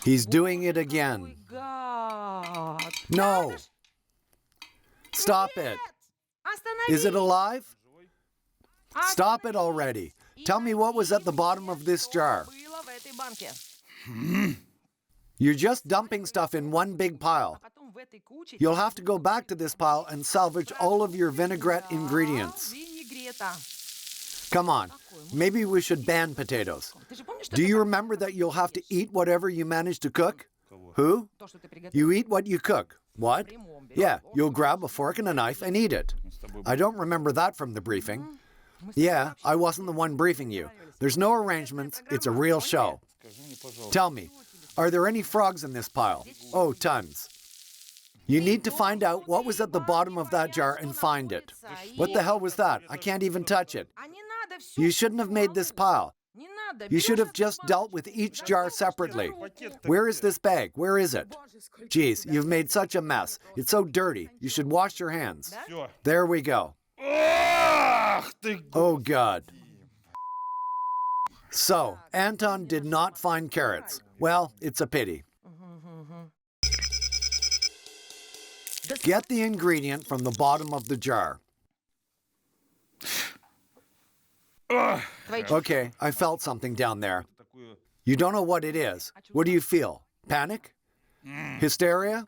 He's doing it again. No. Stop it. Is it alive? Stop it already. Tell me what was at the bottom of this jar. You're just dumping stuff in one big pile. You'll have to go back to this pile and salvage all of your vinaigrette ingredients. Come on, maybe we should ban potatoes. Do you remember that you'll have to eat whatever you manage to cook? Who? You eat what you cook. What? Yeah, you'll grab a fork and a knife and eat it. I don't remember that from the briefing. Yeah, I wasn't the one briefing you. There's no arrangements, it's a real show. Tell me, are there any frogs in this pile? Oh, tons. You need to find out what was at the bottom of that jar and find it. What the hell was that? I can't even touch it. You shouldn't have made this pile. You should have just dealt with each jar separately. Where is this bag? Where is it? Geez, you've made such a mess. It's so dirty. You should wash your hands. There we go. Oh, God. So, Anton did not find carrots. Well, it's a pity. Get the ingredient from the bottom of the jar. Okay, I felt something down there. You don't know what it is. What do you feel? Panic? Hysteria?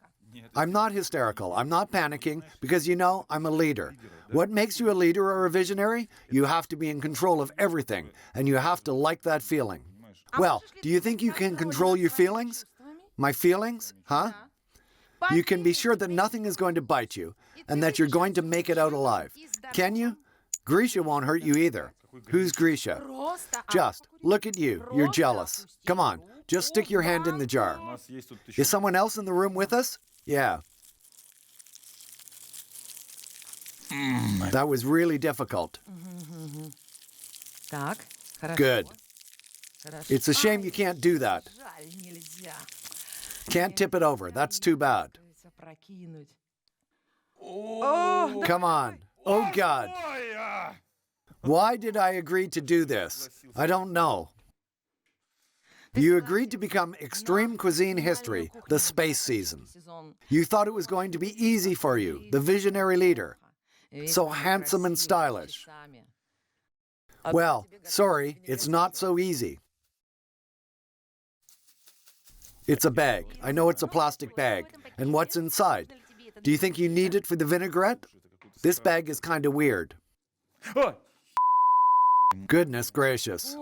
I'm not hysterical. I'm not panicking because, you know, I'm a leader. What makes you a leader or a visionary? You have to be in control of everything, and you have to like that feeling. Well, do you think you can control your feelings? My feelings? Huh? You can be sure that nothing is going to bite you, and that you're going to make it out alive. Can you? Grisha won't hurt you either. Who's Grisha? Just, look at you. You're jealous. Come on, just stick your hand in the jar. Is someone else in the room with us? Yeah. That was really difficult. Good. It's a shame you can't do that. Can't tip it over. That's too bad. Come on. Oh, God. Why did I agree to do this? I don't know. You agreed to become Extreme Cuisine History, the space season. You thought it was going to be easy for you, the visionary leader. So handsome and stylish. Well, sorry, it's not so easy. It's a bag. I know it's a plastic bag. And what's inside? Do you think you need it for the vinaigrette? This bag is kind of weird. Goodness gracious.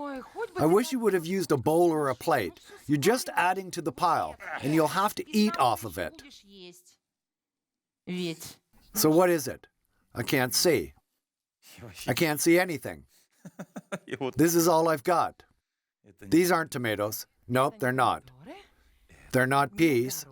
I wish you would have used a bowl or a plate. You're just adding to the pile, and you'll have to eat off of it. So what is it? I can't see. I can't see anything. This is all I've got. These aren't tomatoes. Nope, they're not. They're not peas.